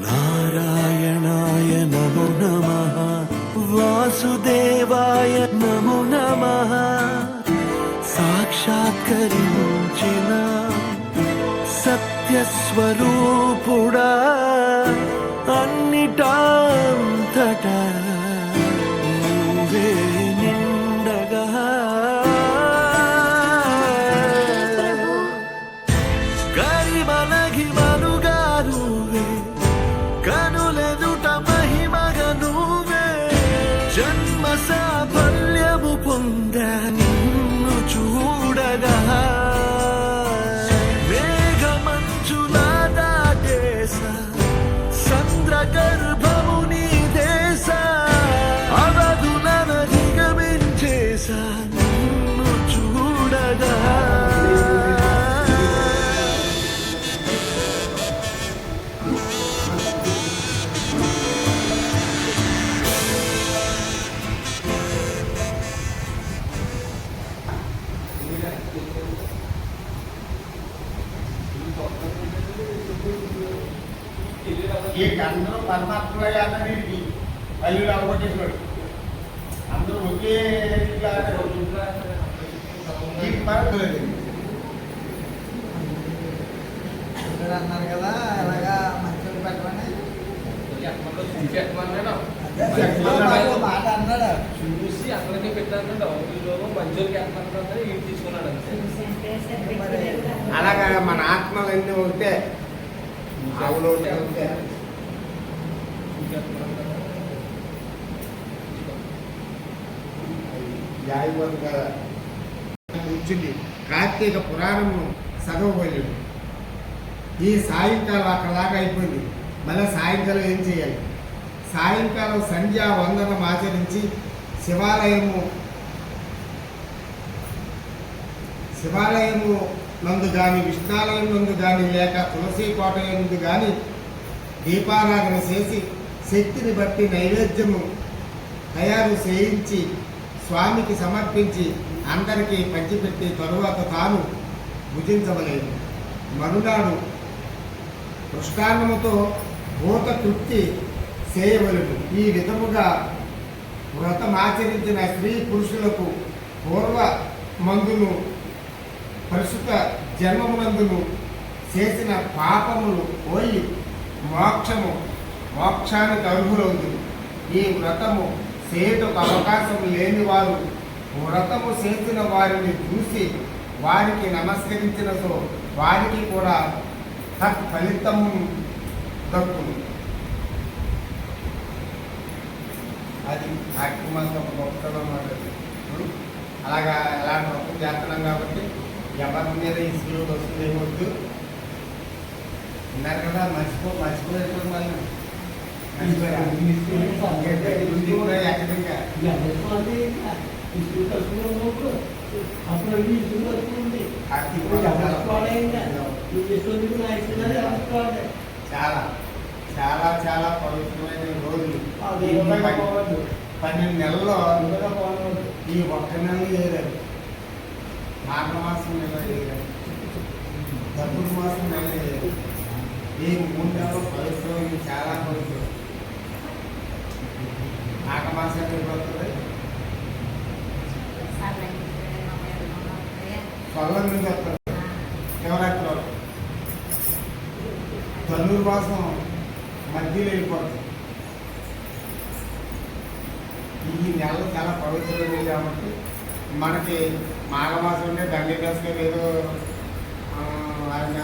నారాయణాయ నమో నమః, వాసుదేవాయ నమో నమః. సాక్షాత్కరించిన సత్యస్వరూపుడా, అన్నిటాంతటా నువ్వే నిండగా. కరిమలగిమనుగా నువ్వే, కనులెదుట మహిమగా నువ్వే. జన్మ సాఫల్యము పొందా నిన్ను చూడగా. మేఘమంచులా దాటేసా సంద్రగర్భము నీ దేశ. అవధులను దిగమించేసా నిన్ను చూడగా. అందరూ పరమాత్మలే అన్నది అల్లుడు అవగొట్టేసాడు. అందరూ ఒకే అన్నారు కదా, అలాగా మంచిగా పెట్టమని మాట అన్నాడు. చూసి అక్కడికి పెట్టాను మంచోళ్ళకి ఎత్తన్నాడు, ఇంటి తీసుకున్నాడు అంతే. అలాగా మన ఆత్మలన్నీ ఉంటే ఆవులో ఉంటే కూర్చుంది. కార్తీక పురాణము చదవబోయాడు. ఈ సాయంకాలం అక్కడలాగా అయిపోయింది. మళ్ళీ సాయంకాలం ఏం చేయాలి? సాయంకాలం సంధ్యా వందనం ఆచరించి శివాలయము నందు కానీ, విష్ణాలయం నందు కానీ, లేక తులసి కోట నందు కానీ దీపారాధన చేసి శక్తిని బట్టి నైవేద్యము తయారు చేయించి స్వామికి సమర్పించి అందరికీ పంచిపెట్టి తరువాత తాను భుజించవలేదు. మరునాడు కృష్ణాన్నముతో భూత తృప్తి చేయవలెను. ఈ విధముగా వ్రతమాచరించిన స్త్రీ పురుషులకు పూర్వ మందును ప్రస్తుత జన్మమునందును చేసిన పాపములు పోయి మోక్షానికి అర్హులవుతుంది. ఈ వ్రతము చేయుటకు అవకాశం లేని వారు వ్రతము చేసిన వారిని చూసి వారికి నమస్కరించినతో వారికి కూడా ఫలితం దక్కును. అది కార్తీక మాసం గొప్పతనం అన్నమాట. అలాగా ఎలాంటి వ్రతం చేస్తున్నాం కాబట్టి ఎవరి మీద ఈ స్కూల్ వస్తుంది ఏమొద్దు. ఉన్నారు కదా, మర్చిపోయేటప్పుడు మళ్ళీ చాలా చాలా చాలా పవిత్రమైన రోజులు. 12 నెలల్లో ఈ ఒక్క నెల వేయలేదు. మాఘమాసం నెల వేయలేదు, దప్పుడు మాసం నెల వేయలేదు. ఈ 3 నెలలు పవిత్రమైన చాలా పవిత్రం. మాఘమాసానికి అయిపోతుంది. స్వర్ణం నుంచి వస్తుంది శివరాత్రి వరకు. ధనుర్మాసం మధ్యలో వెళ్ళిపోతుంది. ఈ నెల చాలా పవిత్రమైనది కాబట్టి మనకి మాఘమాసం ఉంటే దండేశ్వరి ఏదో ఆయన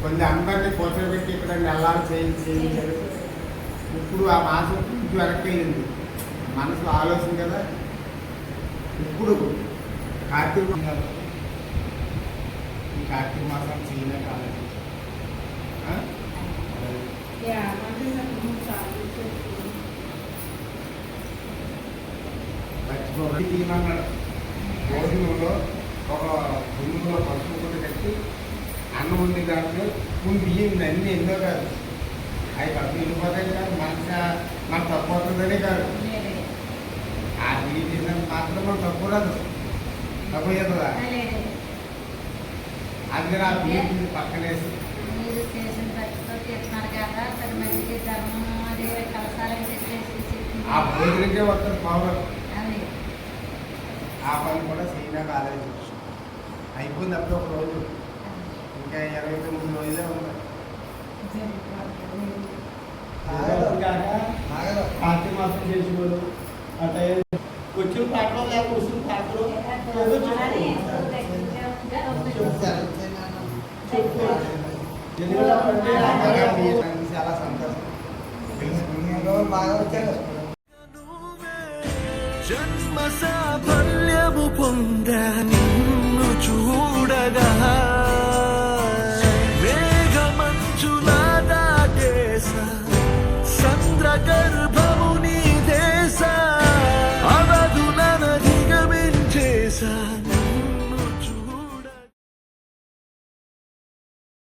కొన్ని అందరినీ కూర్చోబెట్టి ఇక్కడ నెలలు చేయించారు. ఇప్పుడు ఆ మాసం ఇంటి వెనక్కి వెళ్ళింది. మనసులో ఆలోచన కదా. ఇప్పుడు కార్తీక ఈ కార్తీక మాసం చేయలే కాలేదు. తీయమన్నాడు. భోజనంలో ఒక గుండులో పసుపు కూడా కట్టి అన్నం ఉంది. దాంట్లో బియ్యం అన్నీ ఎన్నో కాదు. అవి తప్పు వెళ్ళిపోతాయి కాదు, మన తప్పు అవుతుందనే కాదు. ఆ బియ్యం తిన్నది మాత్రం మనం తప్పు రాదు, తప్పు కదా. అందుకని ఆ బియ్యం పక్కనేసి మీరు చేసిన ఖర్చుతో చేస్తున్నారు కదా 10 మందికి ధర్మం అదే కలసాలైతే చేసి ఆ భోజనకే వస్తుంది పవర్. అది ఆ పని కూడా చేయగా కాలేదు. అయిపోయింది అప్పుడు ఒక రోజు, ఇంకా 29 రోజులే ఉన్నాయి. ఆగదు. కార్తీక మాసం చేసేవాళ్ళు అంటే వచ్చిన పాటలు లేక వచ్చిన పాటలు ఏదో ఎందుకంటే చాలా సంతోషం తెలుసుకుని బాగా వచ్చారు. జన్మ సాఫల్యము పొందాను